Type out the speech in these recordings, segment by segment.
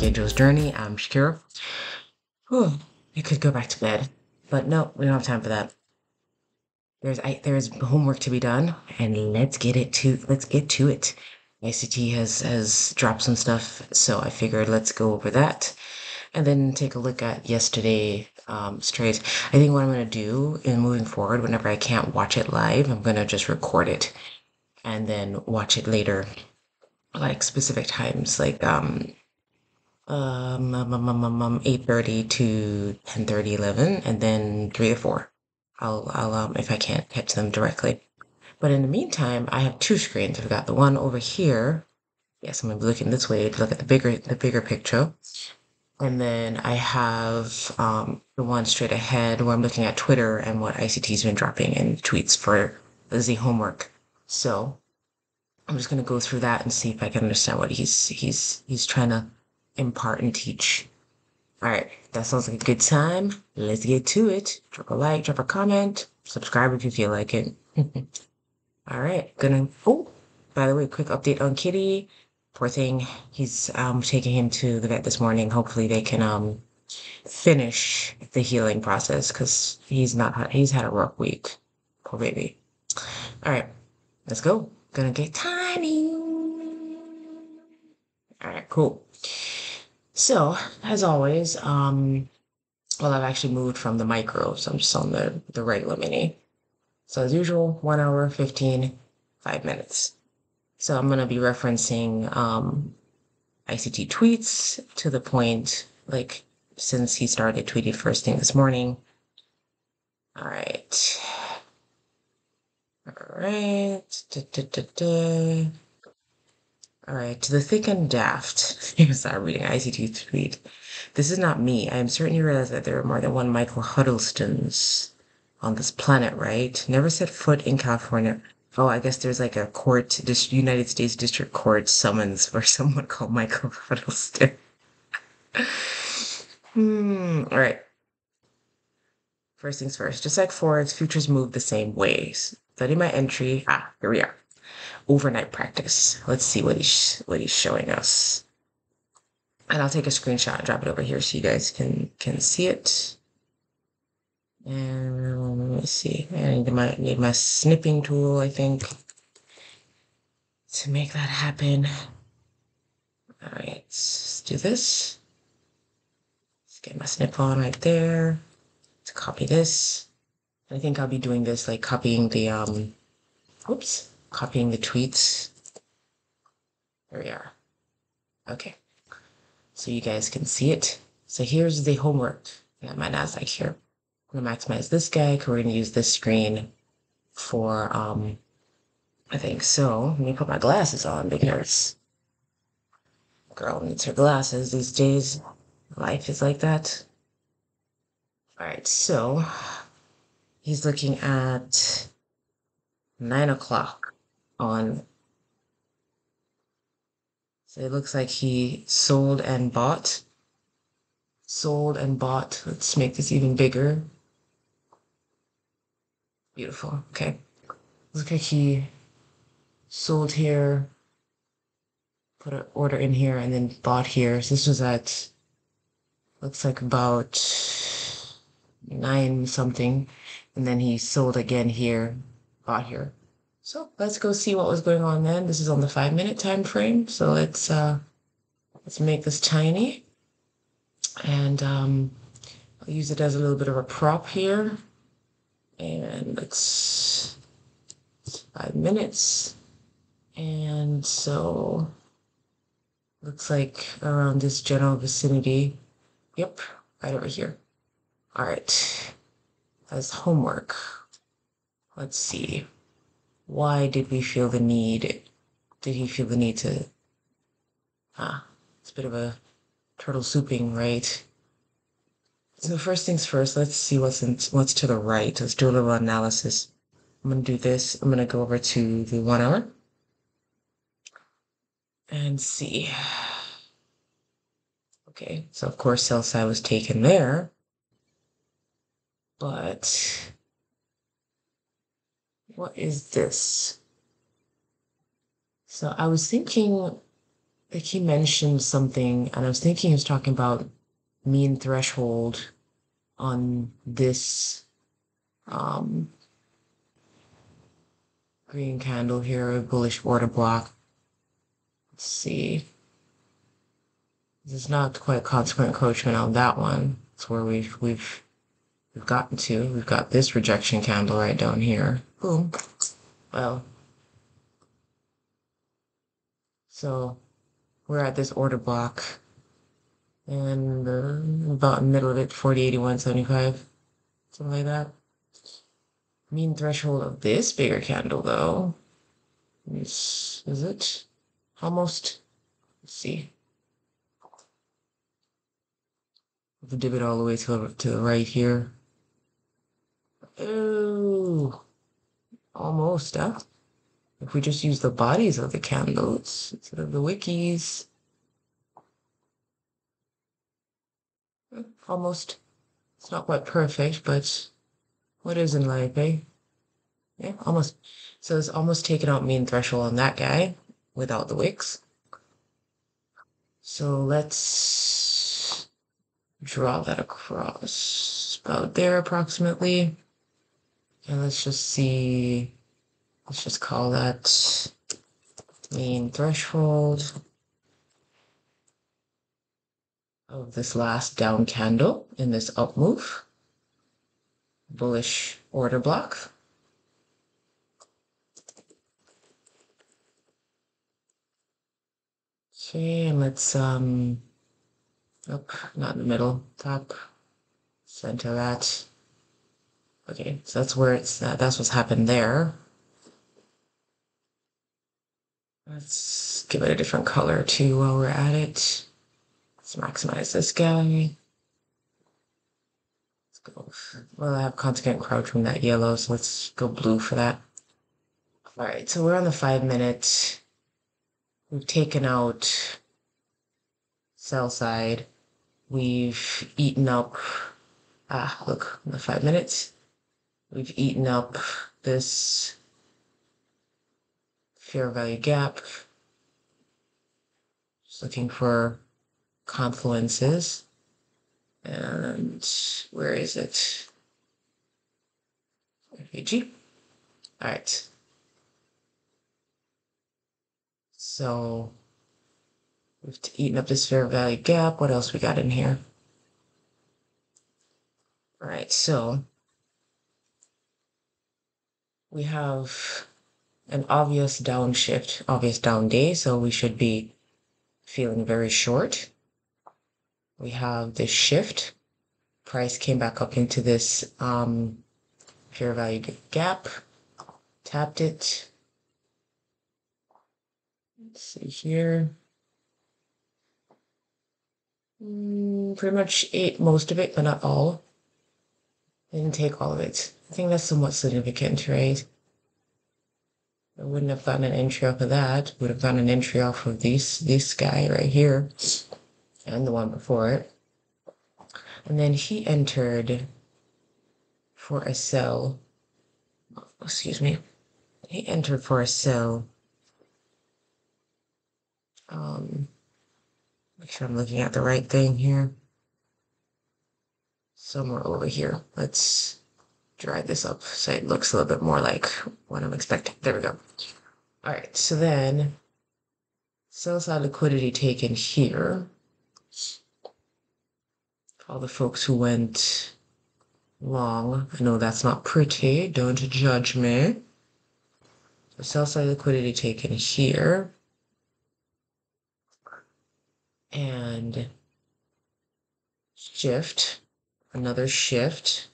Angel's Journey. I'm Shakira. Whew, I could go back to bed, but no, we don't have time for that. There's homework to be done, and let's get to it. ICT has dropped some stuff, so I figured let's go over that, and then take a look at yesterday straight. I think what I'm gonna do in moving forward, whenever I can't watch it live, I'm gonna just record it and then watch it later, like specific times, like 8:30 to 10:30, 11, and then 3 to 4. I'll if I can't catch them directly. But in the meantime, I have two screens. I've got the one over here. Yes, I'm gonna be looking this way to look at the bigger picture. And then I have the one straight ahead where I'm looking at Twitter and what ICT's been dropping in tweets for the homework. So I'm just gonna go through that and see if I can understand what he's trying to impart and teach. All right, that sounds like a good time. Let's get to it. Drop a like, drop a comment, subscribe if you feel like it. All right, oh, by the way, quick update on Kitty. Poor thing, he's taking him to the vet this morning. Hopefully they can finish the healing process because he's had a rough week. Poor baby. All right, let's go. Gonna get tiny. All right, cool. So, as always, well, I've actually moved from the micro, so I'm just on the regular mini. So as usual, 1 hour, 15, 5 minutes. So I'm going to be referencing ICT tweets to the point, like, since he started tweeting first thing this morning. All right. All right. All right, to the thick and daft. You start reading ICT tweet. This is not me. I am certain you realize that there are more than one Michael Huddlestons on this planet, right? Never set foot in California. Oh, I guess there's like a court, this United States District Court summons for someone called Michael Huddleston. All right. First things first. Just like Ford's, futures move the same ways. Study my entry. Here we are. Overnight practice. Let's see what he's showing us. And I'll take a screenshot and drop it over here so you guys can see it. And let me see. I need my snipping tool, I think, to make that happen. All right, let's do this. Let's get my snip on right there. To copy this. I think I'll be doing this like copying the copying the tweets. There we are. Okay. So you guys can see it. So here's the homework. I got my NASDAQ here. I'm gonna maximize this guy because we're gonna use this screen for I think so. Let me put my glasses on because girl needs her glasses these days. Life is like that. All right, so he's looking at 9 o'clock on. So it looks like he sold and bought. Sold and bought. Let's make this even bigger. Beautiful. Okay. Looks like he sold here, put an order in here, and then bought here. So this was at, looks like about 9 something. And then he sold again here, bought here. So let's go see what was going on then. This is on the 5-minute time frame. So let's make this tiny. And I'll use it as a little bit of a prop here. And let's 5 minutes. And so looks like around this general vicinity. Yep, right over here. All right, as homework. Let's see. Why did we feel the need? Did he feel the need to? It's a bit of a turtle souping, right? So first things first, let's see what's to the right. Let's do a little analysis. I'm gonna do this. I'm gonna go over to the 1 hour and see. Okay, so of course sell side was taken there, but what is this? So I was thinking like he mentioned something, and I was thinking he was talking about mean threshold on this um, green candle here, a bullish order block. Let's see. This is not quite consequent encroachment on that one. It's where we've gotten to. We've got this rejection candle right down here. Boom. Well, so we're at this order block, and about in the middle of it, 40.8175, something like that. Mean threshold of this bigger candle, though, is it almost? Let's see. We'll dip it all the way to the right here. Oh, almost, huh? If we just use the bodies of the candles instead of the wikis. Almost. It's not quite perfect, but what is in life, eh? Yeah, almost. So it's almost taken out mean threshold on that guy without the wicks. So let's draw that across about there approximately. And let's just see, let's just call that mean threshold of this last down candle in this up move. Bullish order block. Okay, and let's up, not in the middle, top, center that. Okay, so that's where it's that's what's happened there. Let's give it a different color too while we're at it. Let's maximize this guy. Let's go. Well, I have consequent crouch from that yellow, so let's go blue for that. All right, so we're on the 5 minute. We've taken out sell side. We've eaten up, look, in the 5 minutes. We've eaten up this fair value gap. Just looking for confluences. And where is it? FAG. All right. So we've eaten up this fair value gap. What else we got in here? All right, so we have an obvious downshift, obvious down day, so we should be feeling very short. We have this shift. Price came back up into this fair value gap, tapped it. Let's see here. Pretty much ate most of it, but not all. Didn't take all of it. I think that's somewhat significant, right? I wouldn't have gotten an entry off of that. Would have gotten an entry off of this guy right here, and the one before it. And then he entered for a sell. Excuse me. He entered for a sell. Make sure I'm looking at the right thing here. Somewhere over here. Let's drag this up so it looks a little bit more like what I'm expecting. There we go. All right, so then sell side liquidity taken here. All the folks who went long, I know that's not pretty, don't judge me. So sell side liquidity taken here. And shift, another shift.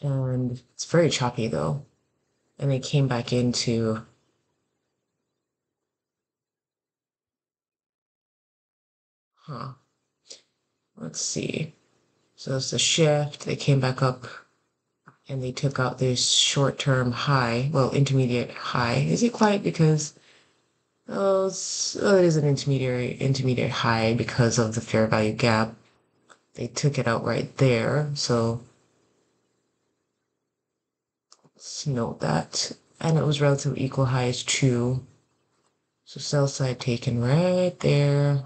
And it's very choppy though. And they came back into let's see. So it's a shift. They came back up and they took out this short-term high, well, intermediate high. Is it quite because it is an intermediate high because of the fair value gap. They took it out right there. So let's note that. And it was relatively equal highs too. So sell side taken right there.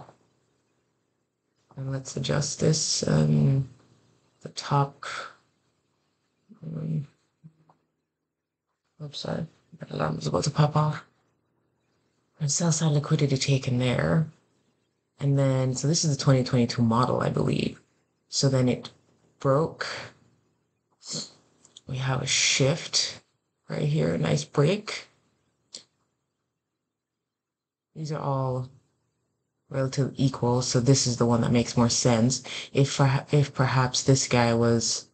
And let's adjust this, the top, oops, sorry, that alarm was about to pop off. And sell side liquidity taken there. And then, so this is the 2022 model, I believe. So then it broke. We have a shift right here, a nice break. These are all relatively equal, so this is the one that makes more sense. If perhaps this guy was,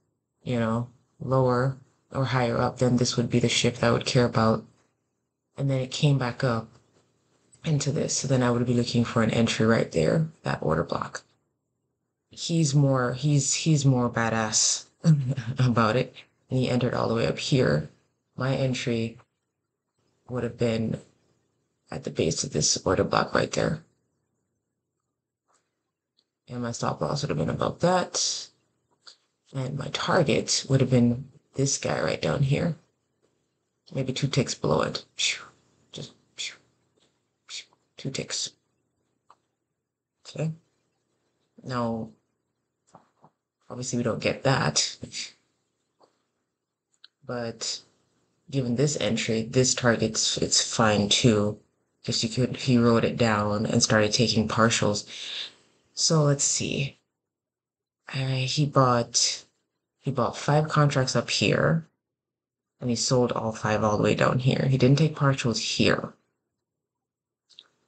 you know, lower or higher up, then this would be the shift I would care about. And then it came back up into this, so then I would be looking for an entry right there, that order block. He's more badass about it, and he entered all the way up here. My entry would have been at the base of this order block right there. And my stop loss would have been above that. And my target would have been this guy right down here. Maybe 2 ticks below it. Just 2 ticks. Okay. Now, obviously we don't get that. But given this entry, this target's it's fine too. Just he wrote it down and started taking partials. So let's see. He bought 5 contracts up here, and he sold all 5 all the way down here. He didn't take partials here.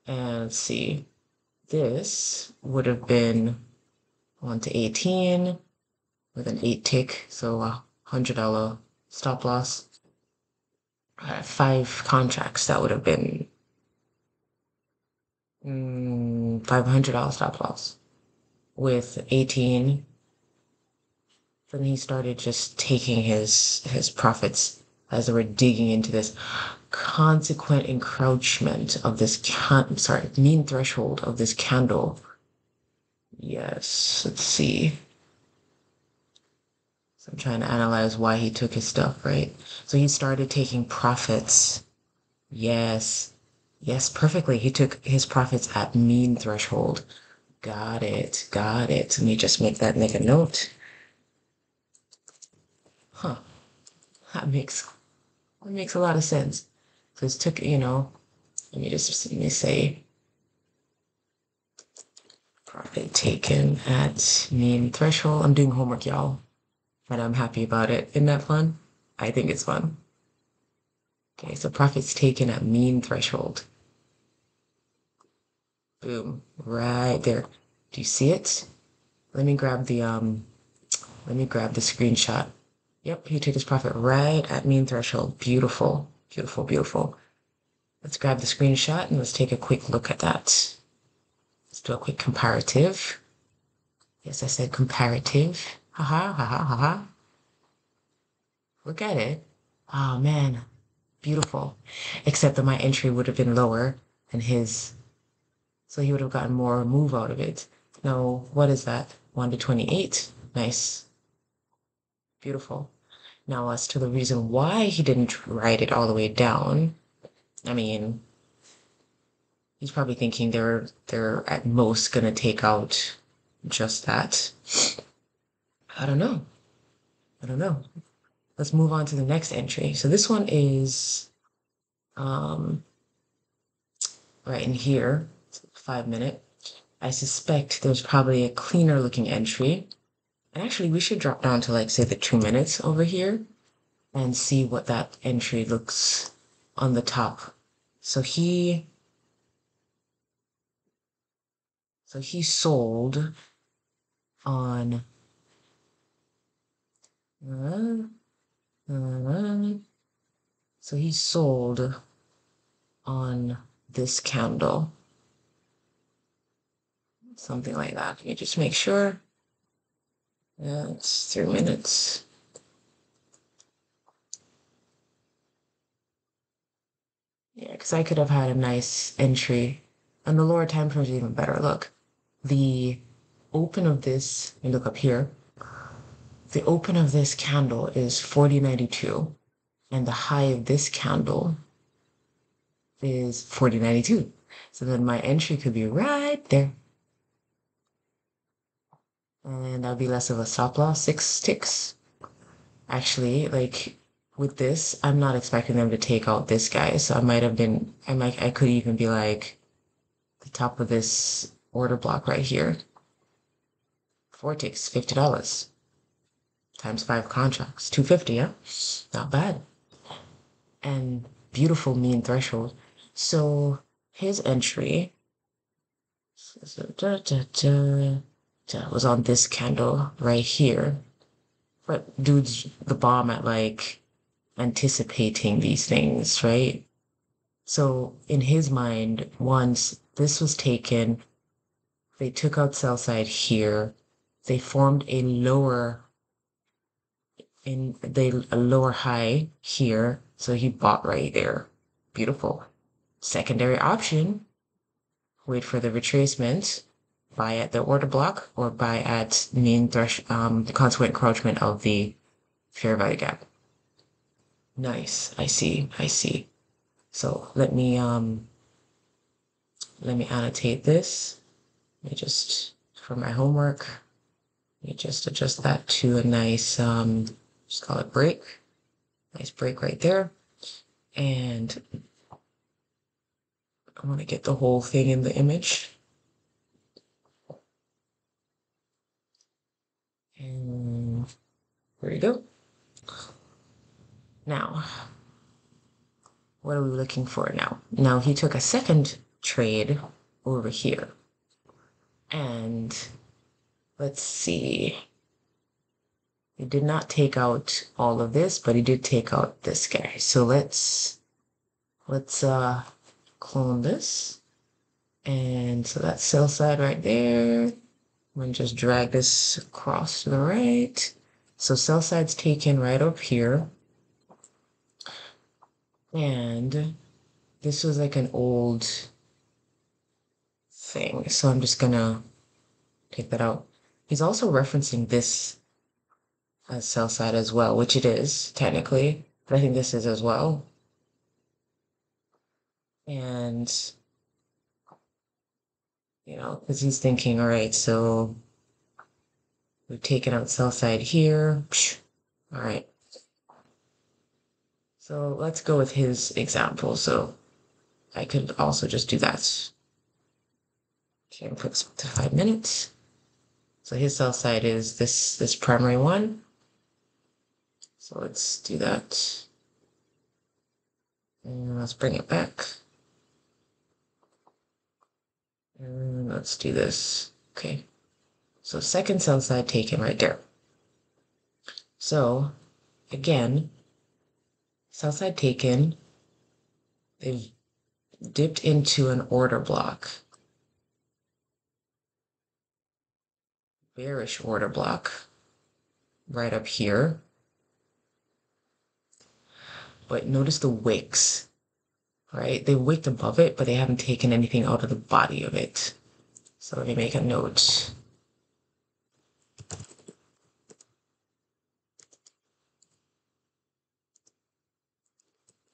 And let's see. This would have been 1 to 18 with an 8 tick, so a $100 stop loss. 5 contracts, that would have been $500 stop loss. With 18, then he started just taking his profits as they were digging into this consequent encroachment of this mean threshold of this candle. Yes, let's see. So I'm trying to analyze why he took his stuff, right? So he started taking profits. Yes, perfectly. He took his profits at mean threshold. Got it. Let me just make a note. Huh. That makes a lot of sense. So it took, let me say profit taken at mean threshold. I'm doing homework, y'all, and I'm happy about it. Isn't that fun? I think it's fun. Okay, so profits taken at mean threshold. Boom, right there. Do you see it? Let me grab the screenshot. Yep, he took his profit right at mean threshold. Beautiful. Let's grab the screenshot and let's take a quick look at that. Let's do a quick comparative. Yes, I said comparative. Haha. Look at it. Oh man, beautiful. Except that my entry would have been lower than his, so he would have gotten more move out of it. No, what is that? 1 to 28. Nice. Beautiful. Now, as to the reason why he didn't write it all the way down, I mean, he's probably thinking they're at most gonna take out just that. I don't know. Let's move on to the next entry. So this one is right in here, 5 minute. I suspect there's probably a cleaner looking entry. And actually we should drop down to like say the 2 minutes over here and see what that entry looks on the top. So he sold on so he sold on this candle. Something like that. Let me just make sure. Yeah, it's 3 minutes. Yeah, because I could have had a nice entry. And the lower time frame is even better. Look, the open of this, you look up here, the open of this candle is 40.92, and the high of this candle is 40.92. So then my entry could be right there. And that'll be less of a stop loss, 6 ticks. Actually, like with this, I'm not expecting them to take out this guy. So I could even be like the top of this order block right here. 4 ticks, $50. Times 5 contracts, 250, yeah? Not bad. And beautiful mean threshold. So his entry was on this candle right here. But dude's the bomb at like anticipating these things, right? So in his mind, once this was taken, they took out sell side here. They formed a lower high here. So he bought right there. Beautiful. Secondary option, wait for the retracement, buy at the order block or buy at the consequent encroachment of the fair value gap. Nice. I see. I see. So let me annotate this. Let me just, for my homework, let me just adjust that to a nice, just call it break. Nice break right there. And I want to get the whole thing in the image. And there you go. Now, what are we looking for now? Now he took a second trade over here. And let's see. He did not take out all of this, but he did take out this guy. So let's clone this. And so that's sell side right there. I'm gonna just drag this across to the right. So sell side's taken right up here. And this was like an old thing. So I'm just gonna take that out. He's also referencing this as sell side as well, which it is technically, but I think this is as well. And because he's thinking, all right, so we've taken out sell side here. All right. So let's go with his example. So I could also just do that. Okay, and put to 5 minutes. So his sell side is this primary one. So let's do that. And let's bring it back. And let's do this. Okay. So second sell side taken right there. So again, sell side taken. They've dipped into an order block. Bearish order block right up here. But notice the wicks, right? They wicked above it, but they haven't taken anything out of the body of it. So let me make a note.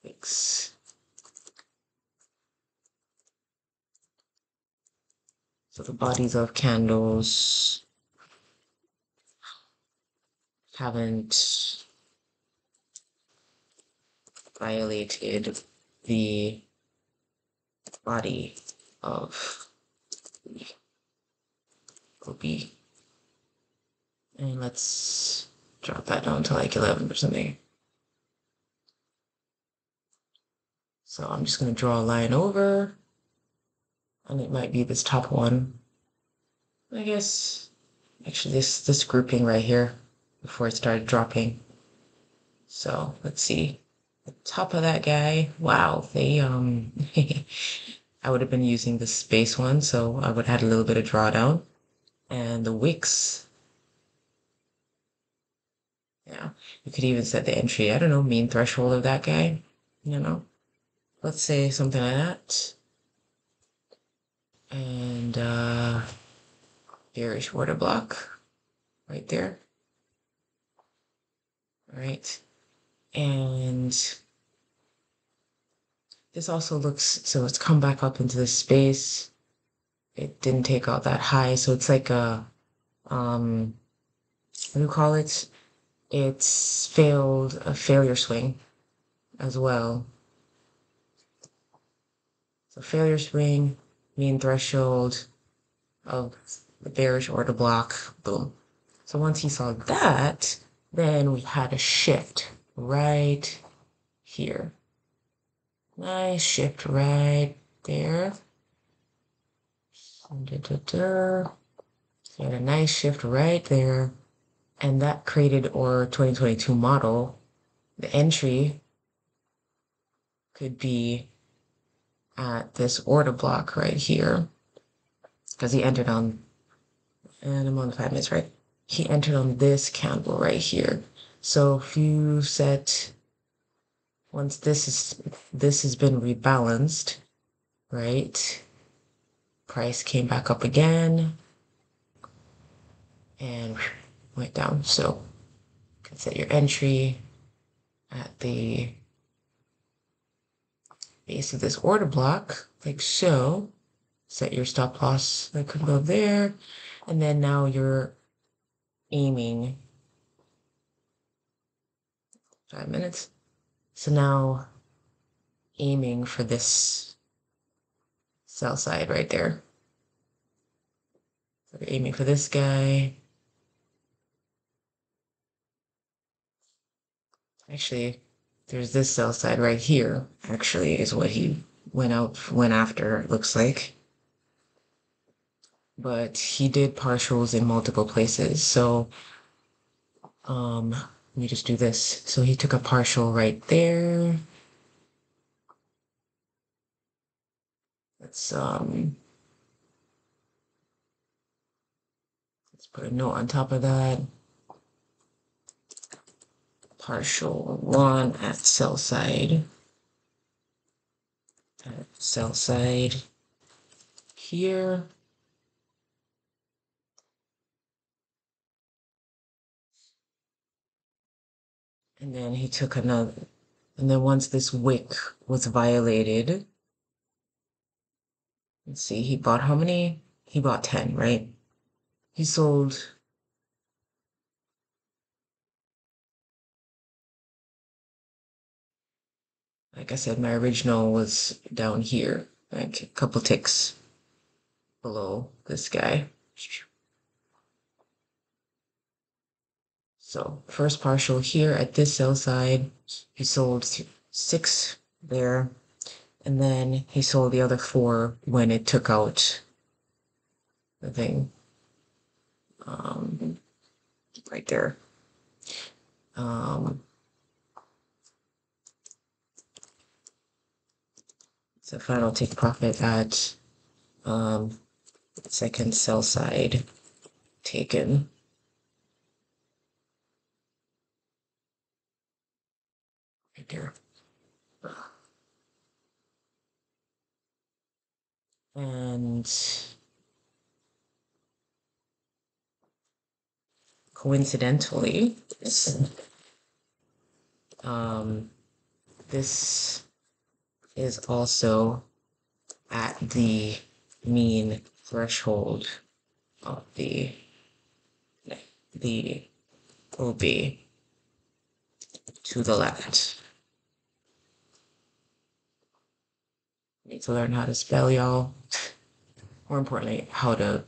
Wicks. So the bodies of candles haven't violated the body of the OB. And let's drop that down to like 11 or something. So I'm just going to draw a line over, and it might be this top one. I guess, actually this grouping right here before it started dropping. So let's see. The top of that guy, wow, they I would have been using the space one, so I would have had a little bit of drawdown. And the wicks, yeah, you could even set the entry, I don't know, mean threshold of that guy, let's say something like that. And bearish order block right there. All right. And This also looks, so it's come back up into the space. It didn't take out that high, so it's like what do you call it? It's a failure swing as well. So failure swing, mean threshold of the bearish order block, boom. So once he saw that, then we had a shift right here. Nice shift right there. So we had a nice shift right there. And that created our 2022 model. The entry could be at this order block right here. Because he entered on, and I'm on the 5 minutes, right? He entered on this candle right here. So if you set, once this has been rebalanced, right? Price came back up again and went down. So you can set your entry at the base of this order block, like so. Set your stop loss that could go there. And then now you're aiming 5 minutes. So now aiming for this sell side right there. So we're aiming for this guy. Actually, there's this sell side right here, actually, is what he went after, it looks like. But he did partials in multiple places. So let me just do this. So he took a partial right there. Let's put a note on top of that. Partial one at sell side. At sell side here. And then he took another. And then once this wick was violated, let's see, he bought how many? He bought 10, right? He sold, like I said, my original was down here, like a couple ticks below this guy. So first partial here at this sell side, he sold 6 there, and then he sold the other 4 when it took out the thing right there. So final take profit at second sell side taken. Right there. And coincidentally, this is also at the mean threshold of the OB to the left. Need to learn how to spell, y'all. More importantly, how to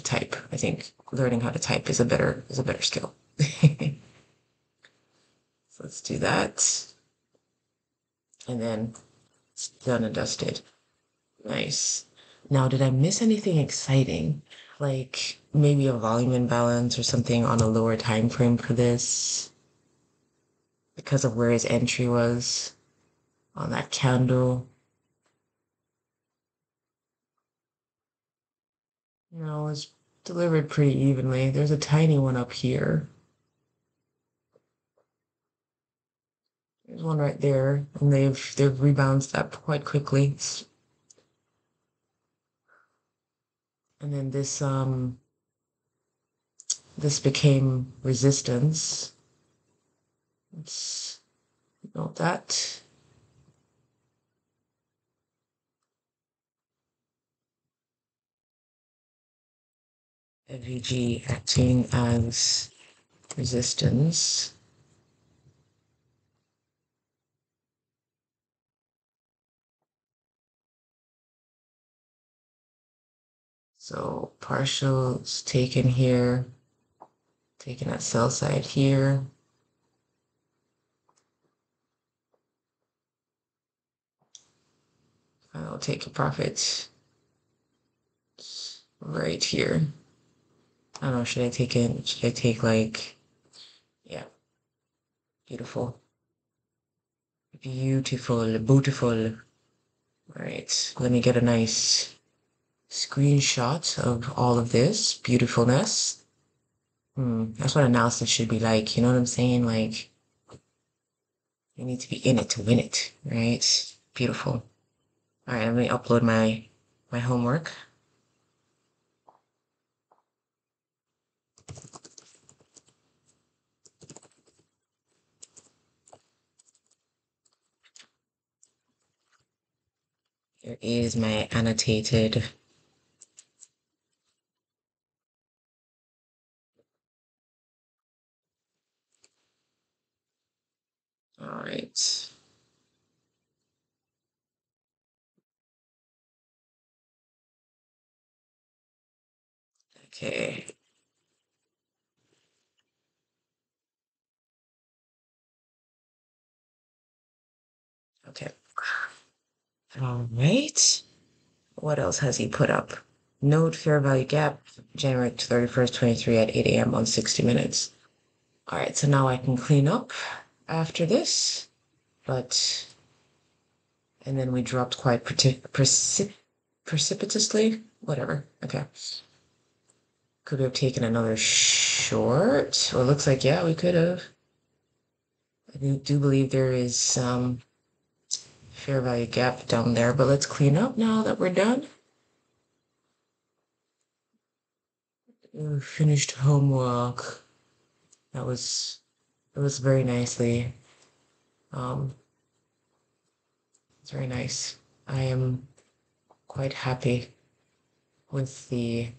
type. I think learning how to type is a better skill. So let's do that. And then it's done and dusted. Nice. Now, did I miss anything exciting? Like maybe a volume imbalance or something on a lower time frame for this because of where his entry was on that candle. You know, it's delivered pretty evenly. There's a tiny one up here. There's one right there, and they've rebounded up quite quickly. And then this became resistance. Let's note that. FEG acting as resistance. So partials taken here, taken at sell side here. I'll take a profit right here. I don't know, should I take like, yeah, beautiful. Beautiful, beautiful. All right, let me get a nice screenshot of all of this beautifulness. That's what analysis should be like. You know what I'm saying? Like, you need to be in it to win it, right? Beautiful. All right, let me upload my homework. Here is my annotated. All right. Okay. Okay. All right. What else has he put up? Node fair value gap, January 31st, 23 at 8 a.m. on 60 minutes. All right, so now I can clean up after this, but, and then we dropped quite precipitously. Whatever. Okay. Could we have taken another short? Well, it looks like, yeah, we could have. I do believe there is some fair value gap down there, but let's clean up now that we're done. Finished homework. That was, it was very nicely. It's very nice. I am quite happy with the,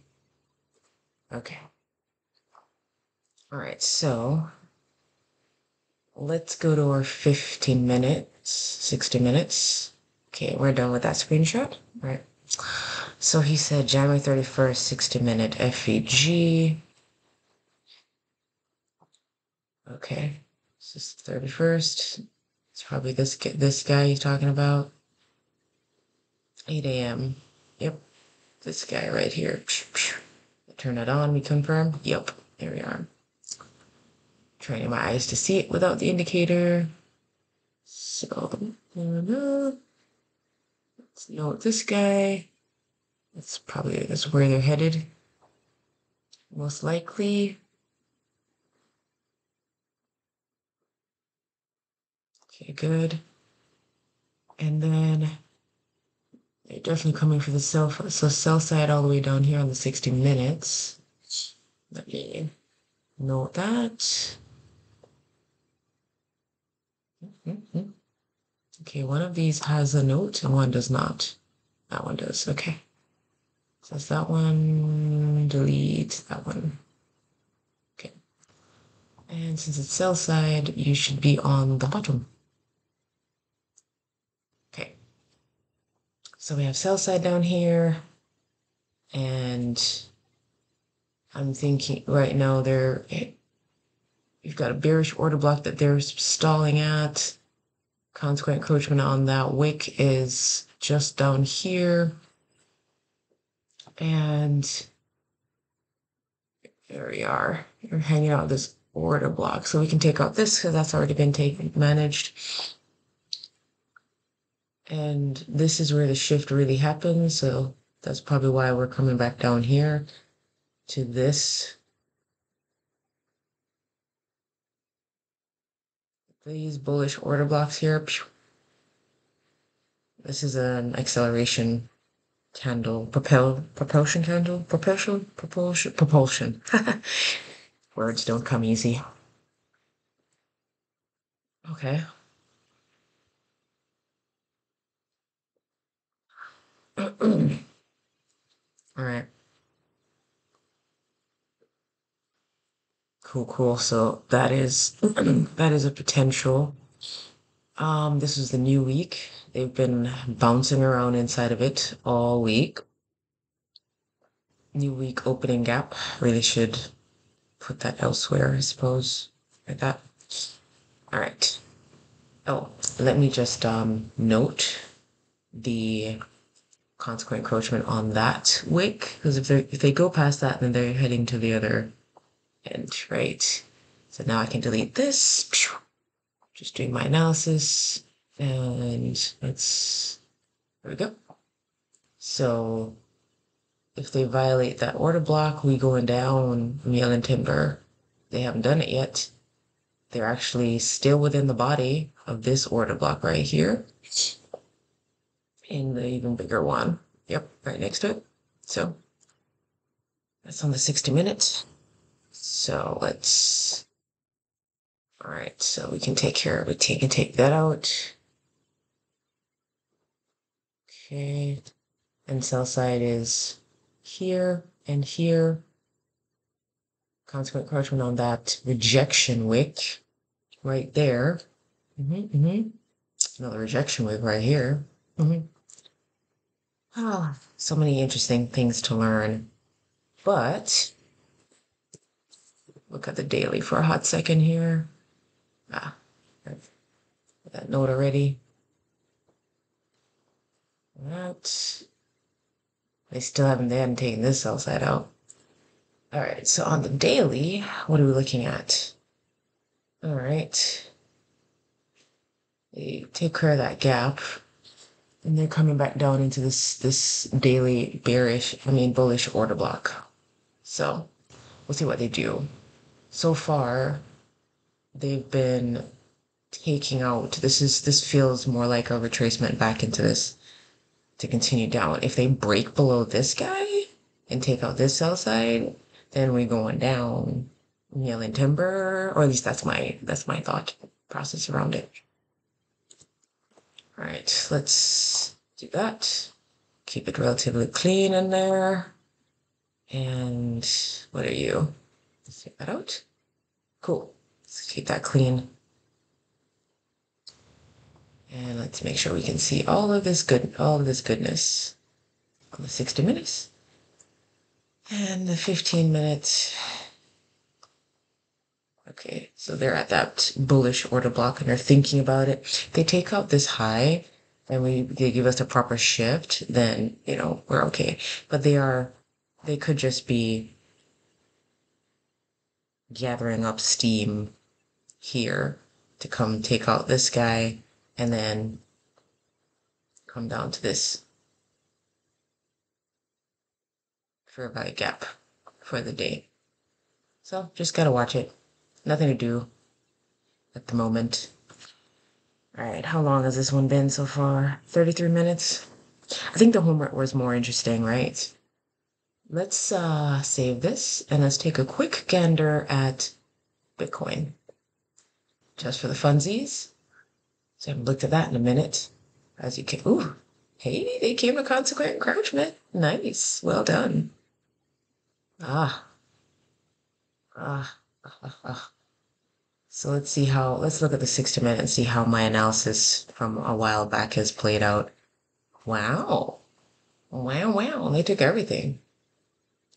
okay. All right, so let's go to our 15 minutes, 60 minutes. Okay, we're done with that screenshot. All right. So he said January 31st, 60-minute FEG. Okay, this is 31st. It's probably this guy he's talking about. 8 a.m. Yep, this guy right here. Turn it on, we confirm. Yep, there we are. Training my eyes to see it without the indicator. So, let's note this guy. That's where they're headed. Most likely. Okay, good. And then they're definitely coming for the sell side all the way down here on the 60 minutes. Let me note that. Okay, one of these has a note and one does not. That one does, okay. So that's that one, delete that one. Okay. And since it's sell side, you should be on the bottom. Okay. So we have sell side down here, and I'm thinking right now you've got a bearish order block that they're stalling at. Consequent encroachment on that wick is just down here. And there we are. You're hanging out this order block. So we can take out this because that's already been managed. And this is where the shift really happens. So that's probably why we're coming back down here to this. These bullish order blocks here. This is an acceleration candle, propulsion candle, propulsion. Words don't come easy. Okay. All right. Cool, cool. So that is that is a potential. This is the new week. They've been bouncing around inside of it all week. New week opening gap. Really should put that elsewhere, I suppose. Like that. All right. Oh, let me just note the consequent encroachment on that wick, because if they go past that, then they're heading to the other end, right? So now I can delete this. Just doing my analysis, and there we go. So if they violate that order block, we going down meal and timber. They haven't done it yet. They're actually still within the body of this order block right here, in the even bigger one. Yep, right next to it. So that's on the 60 minutes. So all right, so we can take care of it. We can take that out. Okay, and cell side is here and here. Consequent encroachment on that rejection wick right there. Another rejection wick right here. Ah, so many interesting things to learn. But look at the daily for a hot second here. Ah, that note already. That they hadn't taken this cell side out. All right, so on the daily, what are we looking at? All right. They take care of that gap. And they're coming back down into this daily bullish order block. So we'll see what they do. So far, they've been taking out, this feels more like a retracement back into this to continue down. If they break below this guy and take out this sell side, then we're going down yelling timber, or at least that's my thought process around it. All right, let's do that. Keep it relatively clean in there. And what are you? Let's take that out. Cool. Let's keep that clean. And let's make sure we can see all of this goodness on the 60 minutes. And the 15 minutes. Okay, so they're at that bullish order block and they're thinking about it. If they take out this high and they give us a proper shift, then we're okay. But they could just be gathering up steam here to come take out this guy and then come down to this fair value gap for the day. So just gotta watch it. Nothing to do at the moment. All right, how long has this one been so far? 33 minutes? I think the homework was more interesting, right? Let's save this and let's take a quick gander at Bitcoin. Just for the funsies. So I haven't looked at that in a minute. As you can, ooh, hey, they came to consequent encroachment. Nice, well done. Ah, ah, ah, ah. So let's look at the 60 minute and see how my analysis from a while back has played out. Wow. Wow, wow. They took everything.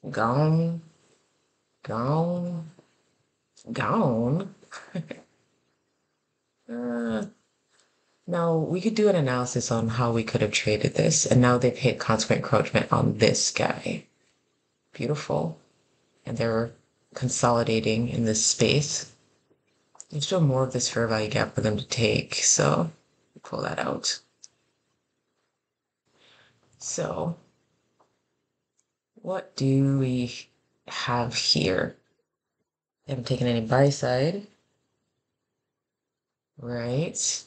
Gone, gone, gone. uh, Now we could do an analysis on how we could have traded this, and now they've hit consequent encroachment on this guy. Beautiful. And they're consolidating in this space. There's still more of this fair value gap for them to take, so pull that out. So what do we have here? They haven't taken any buy side, right?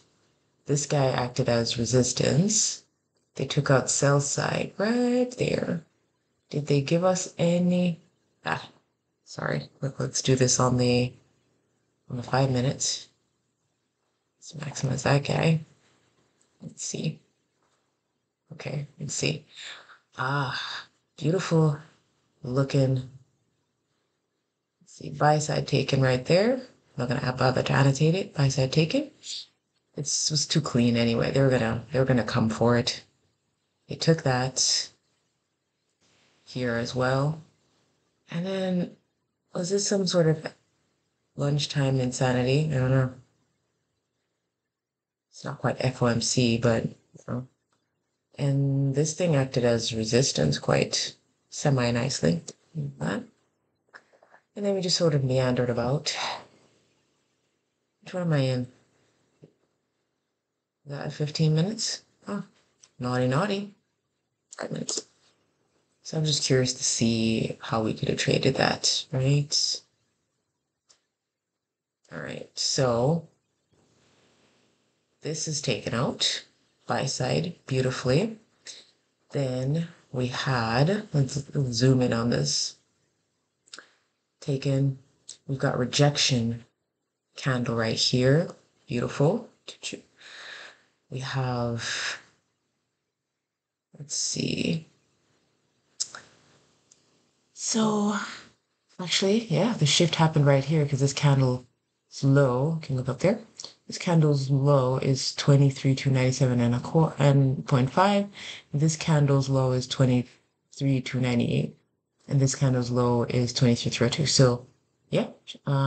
This guy acted as resistance. They took out sell side right there. Did they give us any? Sorry. Let's do this on the 5 minutes. Let's maximize that guy. Let's see. Okay, let's see. Ah, beautiful looking See, buy side taken right there. I'm not gonna bother to annotate it. Buy side taken. It was too clean anyway. They were gonna come for it. They took that here as well. And then was this some sort of lunchtime insanity? I don't know. It's not quite FOMC, but you know. And this thing acted as resistance quite semi-nicely. That. And then we just sort of meandered about. Which one am I in? Is that 15 minutes? Oh, naughty, naughty. 5 minutes. So I'm just curious to see how we could have traded that, right? All right, so this is taken out, buy side, beautifully. Then we had, let's zoom in on this, taken, we've got rejection candle right here, beautiful. We have, let's see. So actually, yeah, the shift happened right here because this candle's low. Can you look up there? This candle's low is 23,297 and a quarter and 0.5. This candle's low is 23,298, and this candle's low is 23,302. So, yeah,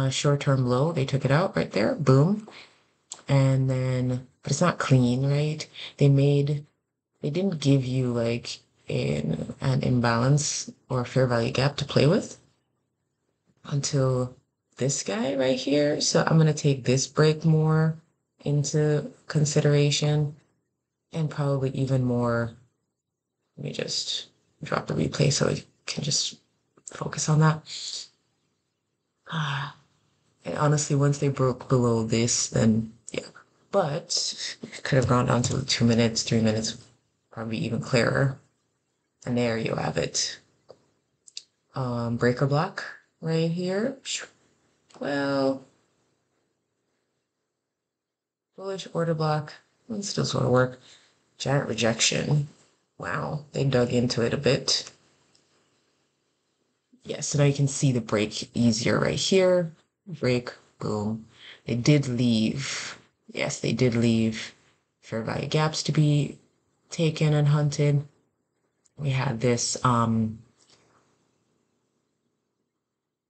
short-term low. They took it out right there. Boom. And then, but it's not clean, right? They didn't give you like an imbalance or a fair value gap to play with until this guy right here. So I'm going to take this break more into consideration and probably even more. Let me just drop the replay so we can just focus on that. And honestly, once they broke below this, then yeah. But it could have gone down to 2 minutes, 3 minutes, probably even clearer. And there you have it. Breaker block right here. Well, bullish order block. It still sort of work. Giant rejection. Wow, they dug into it a bit. Yeah, so now you can see the break easier right here. Break, boom. They did leave. Yes, they did leave fair value gaps to be taken and hunted. We had this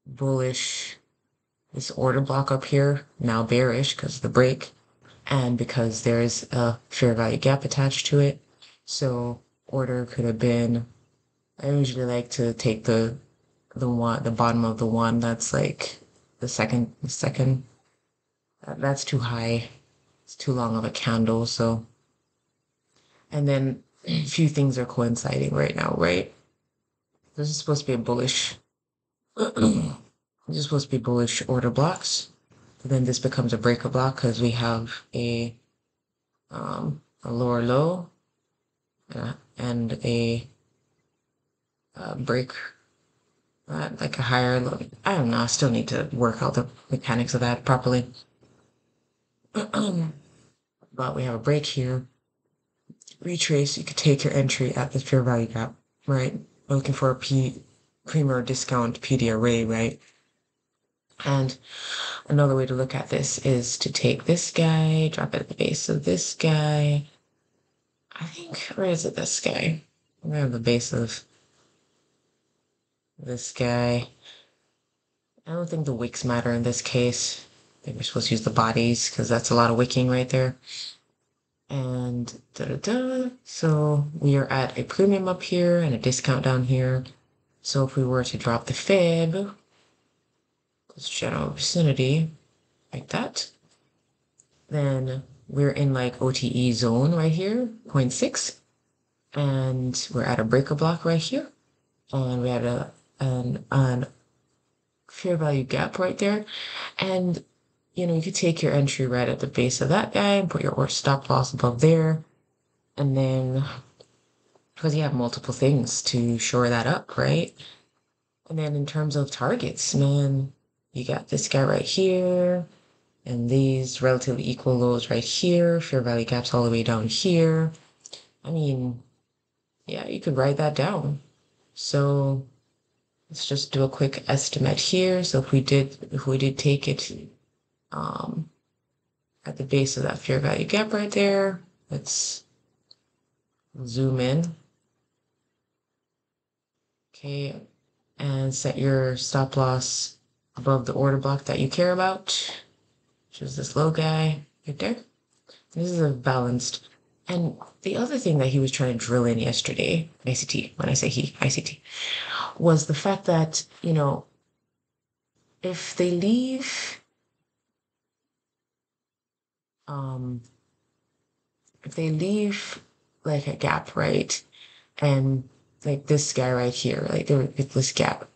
bullish, this order block up here, now bearish because of the break and because there's a fair value gap attached to it. So order could have been, I usually like to take the bottom of the one that's like the second, that's too high. It's too long of a candle. So, and then a few things are coinciding right now, right? This is supposed to be a bullish, this is supposed to be bullish order blocks. Then this becomes a breaker block because we have a lower low and a break, like a higher low. I don't know. I still need to work out the mechanics of that properly. But we have a break here. Retrace. You could take your entry at the fair value gap, right? We're looking for a premier discount PD array, right? And another way to look at this is to take this guy, drop it at the base of this guy. I think, where is it, this guy? We have the base of this guy. I don't think the wicks matter in this case. I think we're supposed to use the bodies because that's a lot of wicking right there. And so we are at a premium up here and a discount down here. So if we were to drop the fib, this general vicinity, like that, then we're in like OTE zone right here, 0.6. And we're at a breaker block right here. And we had an fair value gap right there. And, you could take your entry right at the base of that guy and put your stop loss above there. And then, because you have multiple things to shore that up, right? And then in terms of targets, man, you got this guy right here and these relatively equal lows right here, fair value gaps all the way down here. I mean, yeah, you could write that down. So let's just do a quick estimate here. So if we did take it um, at the base of that fair value gap right there, let's zoom in. Okay, and set your stop loss above the order block that you care about, which is this low guy right there. This is a balanced. And the other thing that he was trying to drill in yesterday, ICT, when I say he, ICT, was the fact that, if they leave, um, if they leave like a gap, right? And like this guy right here, like there was this gap,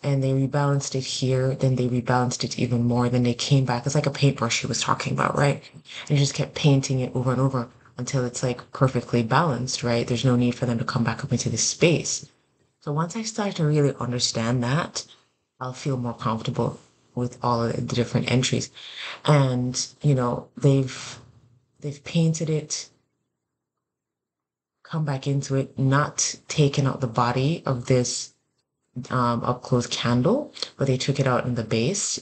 and they rebalanced it here, then they rebalanced it even more, then they came back. It's like a paintbrush he was talking about, right? And you just kept painting it over and over until it's like perfectly balanced, right? There's no need for them to come back up into this space. So once I start to really understand that, I'll feel more comfortable with all of the different entries. And, they've painted it, come back into it, not taken out the body of this up close candle, but they took it out in the base.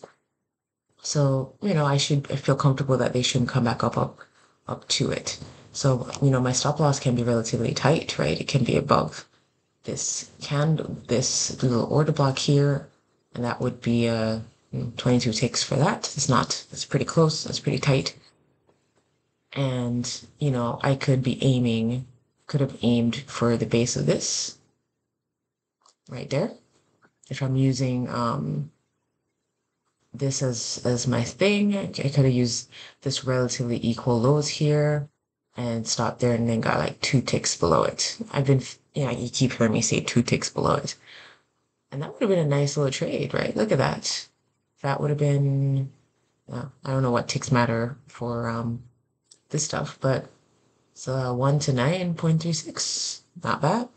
So, I feel comfortable that they shouldn't come back up to it. So, my stop loss can be relatively tight, right? It can be above this candle, this little order block here, and that would be 22 ticks for that. That's pretty close, that's pretty tight. And, I could have aimed for the base of this right there. If I'm using this as my thing, I could have used this relatively equal lows here and stopped there and then got like 2 ticks below it. You keep hearing me say 2 ticks below it. And that would have been a nice little trade, right? Look at that. That would have been, I don't know what ticks matter for this stuff, but it's 1 to 9.36. Not bad.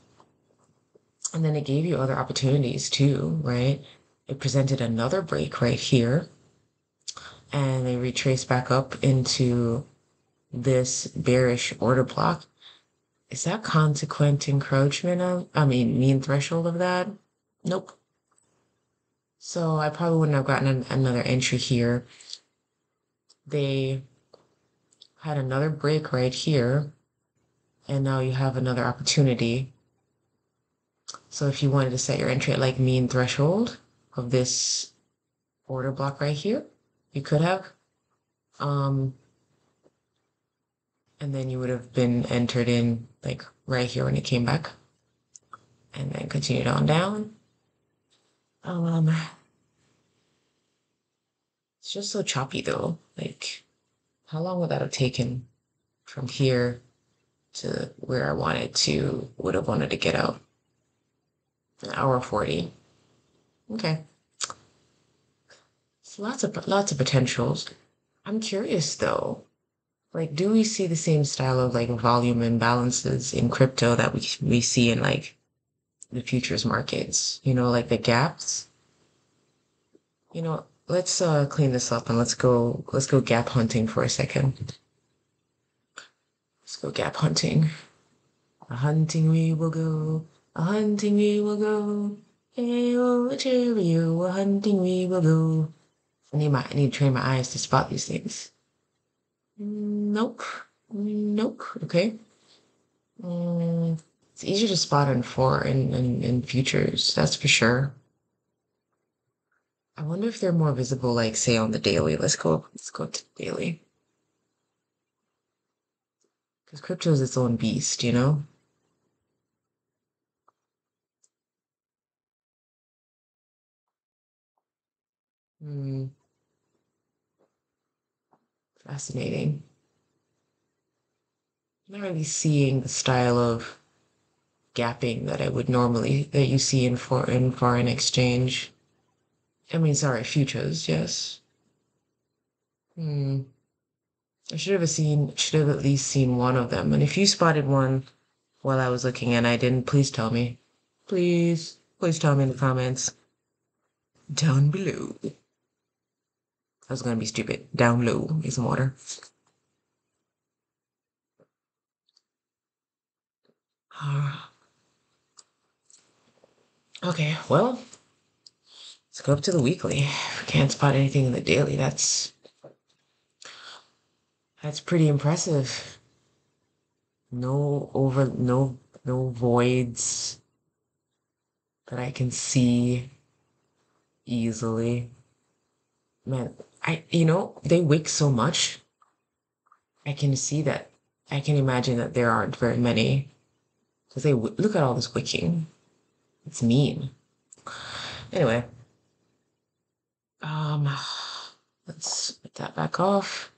And then it gave you other opportunities too, right? It presented another break right here, and they retraced back up into this bearish order block. Is that consequent encroachment mean threshold of that? Nope. So I probably wouldn't have gotten another entry here. They had another break right here, and now you have another opportunity. So if you wanted to set your entry at like mean threshold of this order block right here, you could have. Um, and then you would have been entered in like right here when it came back, and then continued on down. Um, it's just so choppy though. Like, how long would that have taken from here to where I would have wanted to get out? An hour 40. Okay. It's lots of potentials. I'm curious though. Like, do we see the same style of like volume imbalances in crypto that we see in like the futures markets? Like the gaps. Let's clean this up and let's go gap hunting for a second. Let's go gap hunting. A hunting we will go. A hunting we will go. Hey, oh, cheerio, a hunting we will go. I need to train my eyes to spot these things. Nope. Nope. Okay. It's easier to spot in futures, that's for sure. I wonder if they're more visible, like say on the daily. Let's go to daily. Because crypto is its own beast, you know? Hmm, fascinating. I'm not really seeing the style of gapping that you see in foreign exchange. Sorry, futures, yes. Hmm. Should have at least seen one of them. And if you spotted one while I was looking and I didn't, please tell me. Please tell me in the comments down below. I was gonna be stupid. Down low. Need some water. Okay, well, Let's go up to the weekly. If we can't spot anything in the daily, that's pretty impressive. No voids that I can see easily. Man, they wick so much. I can see that. I can imagine that there aren't very many because look at all this wicking. It's mean. Anyway, um, let's put that back off.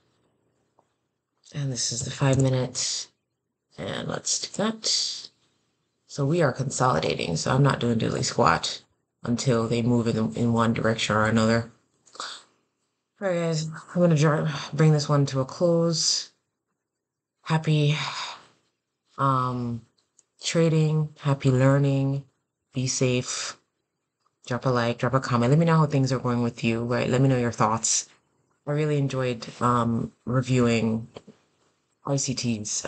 And this is the 5 minutes. And let's do that. So we are consolidating. So I'm not doing diddly squat until they move in one direction or another. All right, guys, I'm gonna bring this one to a close. Happy trading, happy learning, be safe. Drop a like, drop a comment. Let me know how things are going with you, right? Let me know your thoughts. I really enjoyed reviewing ICT's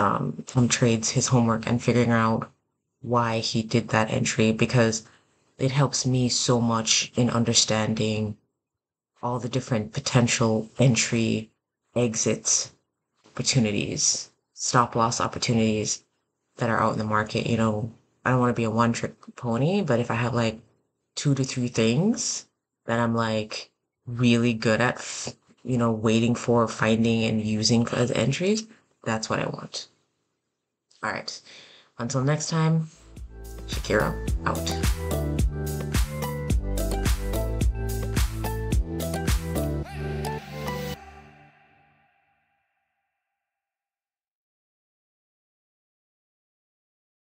trades, his homework, and figuring out why he did that entry because it helps me so much in understanding all the different potential entry, exit opportunities, stop loss opportunities that are out in the market. I don't want to be a one trick pony, but if I have like 2 to 3 things that I'm like really good at, waiting for, finding, and using as entries, that's what I want. All right. Until next time, Shakira out.